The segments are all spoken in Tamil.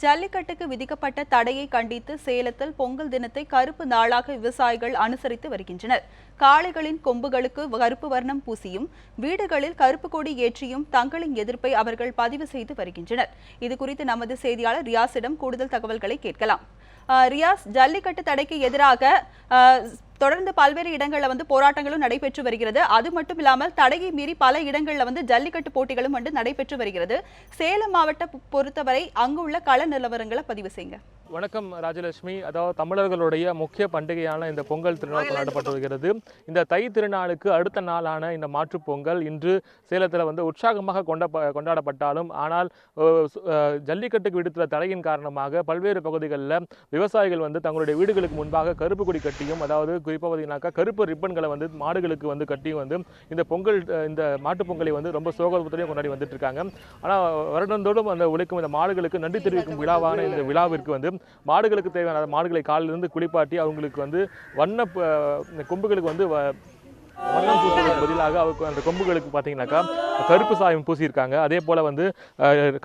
ஜல்லிக்கட்டுக்கு விதிக்கப்பட்ட தடையை கண்டித்து சேலத்தில் பொங்கல் தினத்தை கருப்பு நாளாக விவசாயிகள் அனுசரித்து வருகின்றனர். காளைகளின் கொம்புகளுக்கு கருப்பு வர்ணம் பூசியும் வீடுகளில் கருப்பு கொடி ஏற்றியும் தங்களின் எதிர்ப்பை அவர்கள் பதிவு செய்து வருகின்றனர். இதுகுறித்து நமது செய்தியாளர் ரியாஸிடம் கூடுதல் தகவல்களை கேட்கலாம். ரியாஸ், ஜல்லிக்கட்டு தடைக்கு எதிராக தொடர்ந்து பல்வேறு இடங்களில் போராட்டங்களும் நடைபெற்று வருகிறது. அது மட்டும் இல்லாமல் தடையை மீறி பல இடங்களில் ஜல்லிக்கட்டு போட்டிகளும் நடைபெற்று வருகிறது. சேலம் மாவட்டம் பொறுத்தவரை அங்குள்ள கள நிலவரங்களை பதிவு செய்யுங்க. வணக்கம் ராஜலட்சுமி. அதாவது தமிழர்களுடைய முக்கிய பண்டிகையான இந்த பொங்கல் திருநாள் கொண்டாடப்பட்டு வருகிறது. இந்த தை திருநாளுக்கு அடுத்த நாளான இந்த மாற்றுப் பொங்கல் இன்று சேலத்தில் உற்சாகமாக கொண்டாடப்பட்டாலும் ஆனால் ஜல்லிக்கட்டுக்கு விடுத்துள்ள தடையின் காரணமாக பல்வேறு பகுதிகளில் விவசாயிகள் தங்களுடைய வீடுகளுக்கு முன்பாக கருப்பு கொடி கட்டியும், அதாவது குறிப்பாக பார்த்தீங்கன்னாக்கா கருப்பு ரிப்பன்களை மாடுகளுக்கு கட்டியும் இந்த பொங்கல் இந்த மாட்டுப் பொங்கலை ரொம்ப சோகத்துறையும் கொண்டாடி வந்துட்டு இருக்காங்க. ஆனால் வருடந்தோடும் உழைக்கும் இந்த மாடுகளுக்கு நன்றி தெரிவிக்கும் விழாவான இந்த விழாவிற்கு மாடுகளுக்கு தேவையான மாடுகளை காலிலிருந்து குளிப்பாட்டி அவங்களுக்கு வண்ண கொம்புகளுக்கு வண்ணம் பூசுவதற்கு பதிலாக அவருக்கு அந்த கொம்புகளுக்கு பார்த்தீங்கன்னாக்கா கருப்பு சாயம் பூசியிருக்காங்க. அதே போல்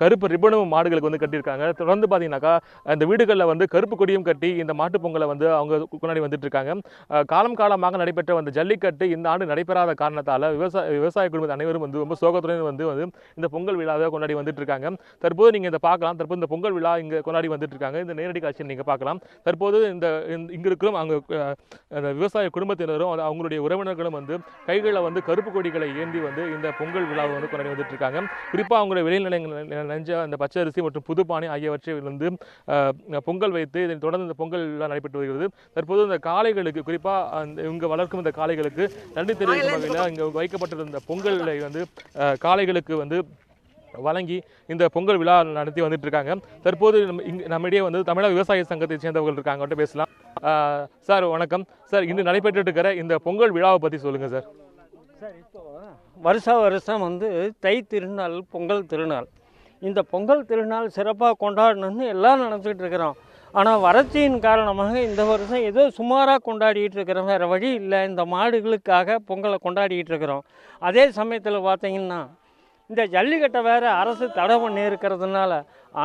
கருப்பு ரிப்பனும் மாடுகளுக்கு கட்டியிருக்காங்க. தொடர்ந்து பார்த்தீங்கன்னாக்கா அந்த வீடுகளில் கருப்பு கொடியும் கட்டி இந்த மாட்டுப் பொங்கலை அவங்க கொண்டாடி வந்துட்டு இருக்காங்க. காலமாக நடைபெற்ற ஜல்லிக்கட்டு இந்த ஆண்டு நடைபெறாத காரணத்தால் விவசாய குடும்பத்தை அனைவரும் ரொம்ப சோகத்துடன் இந்த பொங்கல் விழாவை கொண்டாடி வந்துட்டு இருக்காங்க. தற்போது நீங்கள் இதை பார்க்கலாம். தற்போது இந்த பொங்கல் விழா இங்கே கொண்டாடி வந்துட்டு இருக்காங்க. இந்த நேரடி காட்சியை நீங்கள் பார்க்கலாம். தற்போது இங்கே இருக்கிற அங்கே விவசாய குடும்பத்தினரும் அவங்களுடைய உறவினர்களும் கைகளில் கருப்பு கொடிகளை ஏந்தி இந்த பொங்கல் விழாவை கொண்டாடி வந்துட்டு இருக்காங்க. குறிப்பாக அவங்களுடைய விளைநிலங்கள் நெஞ்ச அந்த பச்சரிசி மற்றும் புதுப்பானை ஆகியவற்றை பொங்கல் வைத்து இதை தொடர்ந்து இந்த பொங்கல் விழா நடைபெற்று வருகிறது. தற்போது இந்த காளைகளுக்கு குறிப்பாக இங்கே வளர்க்கும் இந்த காளைகளுக்கு நன்றி தெரிவிக்கும் வகையில் இங்கே வைக்கப்பட்டிருந்த பொங்கலை காளைகளுக்கு வழங்கி இந்த பொங்கல் விழா நடத்தி வந்துட்டு இருக்காங்க. தற்போது நம்மிடையே தமிழக விவசாய சங்கத்தை சேர்ந்தவர்கள் இருக்காங்க, அவங்கள்ட்ட பேசலாம். சார் வணக்கம். சார், இன்று நடைபெற்று இருக்கிற இந்த பொங்கல் விழாவை பற்றி சொல்லுங்கள் சார். சார், இப்போ வருஷம் தை திருநாள், பொங்கல் திருநாள். இந்த பொங்கல் திருநாள் சிறப்பாக கொண்டாடணும்னு எல்லாம் நினச்சிக்கிட்டு இருக்கிறோம். ஆனால் வறட்சியின் காரணமாக இந்த வருஷம் ஏதோ சுமாராக கொண்டாடிட்டு இருக்கிறோம். வேறு வழி இல்லை, இந்த மாடுகளுக்காக பொங்கலை கொண்டாடிட்டு இருக்கிறோம். அதே சமயத்தில் பார்த்தீங்கன்னா இந்த ஜல்லிக்கட்டை வேறு அரசு தடை பண்ணி இருக்கிறதுனால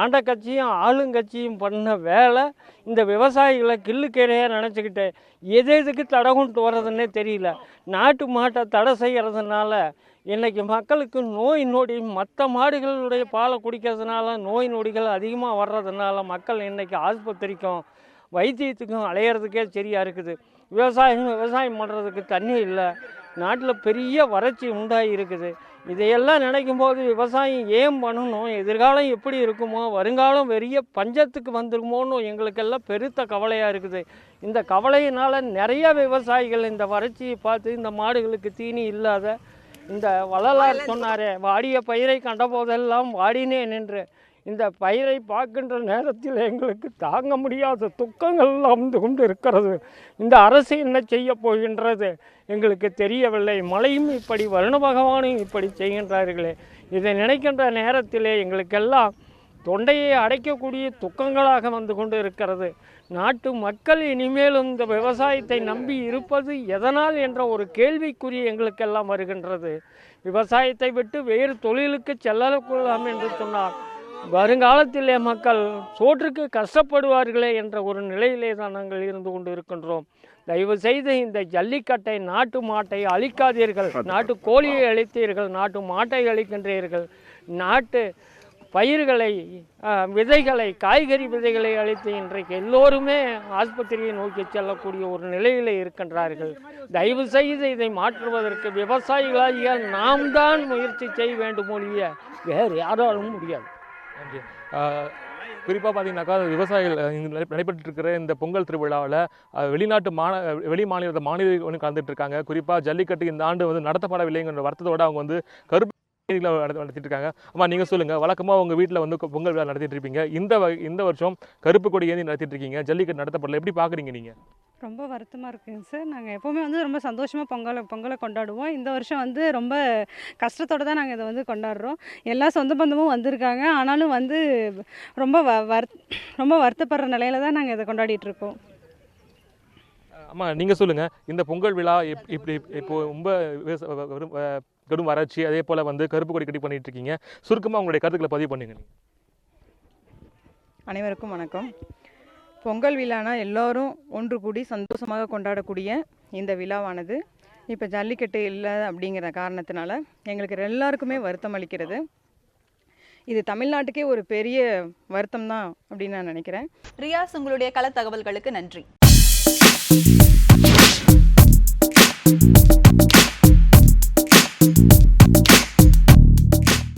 ஆண்ட கட்சியும் ஆளுங்கட்சியும் பண்ண வேலை இந்த விவசாயிகளை கிள்ளுக்கீரையாக நினச்சிக்கிட்டு எதுக்கு தடை கொண்டு வர்றதுன்னே தெரியல. நாட்டு மாட்டை தடை செய்கிறதுனால இன்றைக்கி மக்களுக்கு நோய் நொடி, மற்ற மாடுகளுடைய பாலை குடிக்கிறதுனால நோய் நொடிகள் அதிகமாக வர்றதுனால மக்கள் இன்றைக்கி ஆஸ்பத்திரிக்கும் வைத்தியத்துக்கும் அலையிறதுக்கே சரியாக இருக்குது. விவசாயம் பண்ணுறதுக்கு தண்ணி இல்லை, நாட்டில் பெரிய வறட்சி உண்டாகி இருக்குது. இதையெல்லாம் நினைக்கும் போது விவசாயம் ஏன் பண்ணணும், எதிர்காலம் எப்படி இருக்குமோ, வருங்காலம் பெரிய பஞ்சத்துக்கு வந்துருமோன்னு எங்களுக்கெல்லாம் பெருத்த கவலையாக இருக்குது. இந்த கவலையினால் நிறைய விவசாயிகள் இந்த வறட்சியை பார்த்து இந்த மாடுகளுக்கு தீனி இல்லாத இந்த வள்ளலார் சொன்னாரே, வாடிய பயிரை கண்ட போதெல்லாம் வாடினேன் என்று. இந்த பயிரை பார்க்கின்ற நேரத்தில் எங்களுக்கு தாங்க முடியாத துக்கங்கள் வந்து கொண்டு இருக்கிறது. இந்த அரசு என்ன செய்ய போகின்றது எங்களுக்கு தெரியவில்லை. மழையும் இப்படி, வருண பகவானும் இப்படி செய்கின்றார்களே, இதை நினைக்கின்ற நேரத்திலே எங்களுக்கெல்லாம் தொண்டையை அடைக்கக்கூடிய துக்கங்களாக வந்து கொண்டு இருக்கிறது. நாட்டு மக்கள் இனிமேலும் இந்த விவசாயத்தை நம்பி இருப்பது எதனால் என்ற ஒரு கேள்விக்குறி எங்களுக்கெல்லாம் வருகின்றது. விவசாயத்தை விட்டு வேறு தொழிலுக்கு செல்லக்கூடாது என்று சொன்னார். வருங்காலத்திலே மக்கள் சோற்றுக்கு கஷ்டப்படுவார்களே என்ற ஒரு நிலையிலே தான் நாங்கள் இருந்து கொண்டு இருக்கின்றோம். தயவு செய்து இந்த ஜல்லிக்கட்டை, நாட்டு மாட்டை அழிக்காதீர்கள். நாட்டு கோழியை அழித்தீர்கள், நாட்டு மாட்டை அழிக்கின்றீர்கள். நாட்டு பயிர்களை, விதைகளை, காய்கறி விதைகளை அழித்து இன்றைக்கு எல்லோருமே ஆஸ்பத்திரியை நோக்கி செல்லக்கூடிய ஒரு நிலையில் இருக்கின்றார்கள். தயவு செய்து இதை மாற்றுவதற்கு விவசாயிகளாகிய நாம் தான் முயற்சி செய்ய வேண்டும் ஒழிய வேறு யாராலும் முடியாது. நன்றி. குறிப்பாக பார்த்தீங்கன்னாக்கா விவசாயிகள் நடைபெற்று இருக்கிற இந்த பொங்கல் திருவிழாவில் வெளி மாநில மாநில கலந்துட்டு இருக்காங்க. குறிப்பாக ஜல்லிக்கட்டு இந்த ஆண்டு நடத்தப்படவில்லைங்கிற வருத்தத்தோடு அவங்க கருப்பு நடத்திட்டு இருக்காங்க. அம்மா, நீங்கள் சொல்லுங்கள், வழக்கமாக உங்கள் வீட்டில் பொங்கல் விழா நடத்திட்டு இருப்பீங்க. இந்த வருஷம் கருப்பு கொடி ஏந்தி நடத்திட்டு இருக்கீங்க, ஜல்லிக்கட்டு நடத்தப்படல, எப்படி பார்க்குறீங்க நீங்கள்? ரொம்ப வருத்தமாக இருக்குங்க சார். நாங்கள் எப்போவுமே ரொம்ப சந்தோஷமாக பொங்கலை கொண்டாடுவோம். இந்த வருஷம் ரொம்ப கஷ்டத்தோடு தான் நாங்கள் இதை கொண்டாடுறோம். எல்லா சொந்த பந்தமும் வந்திருக்காங்க. ஆனாலும் ரொம்ப ரொம்ப வருத்தப்படுற நிலையில தான் நாங்கள் இதை கொண்டாடிட்டு இருக்கோம். அம்மா, நீங்கள் சொல்லுங்கள், இந்த பொங்கல் விழா இப்படி இப்போ ரொம்ப கடும் வறட்சி, அதே போல் கருப்பு கொடி கட்டி பண்ணிட்டு இருக்கீங்க, சுருக்கமாக உங்களுடைய கருத்துக்களை பதிவு பண்ணுங்க. அனைவருக்கும் வணக்கம். பொங்கல் விழானா எல்லோரும் ஒன்று கூடி சந்தோஷமாக கொண்டாடக்கூடிய இந்த விழாவானது இப்போ ஜல்லிக்கட்டு இல்லை அப்படிங்கிற காரணத்தினால எங்களுக்கு எல்லாருக்குமே வருத்தம் அளிக்கிறது. இது தமிழ்நாட்டுக்கே ஒரு பெரிய வருத்தம் தான் அப்படின்னு நான் நினைக்கிறேன். ரியாஸ், உங்களுடைய கள தகவல்களுக்கு நன்றி.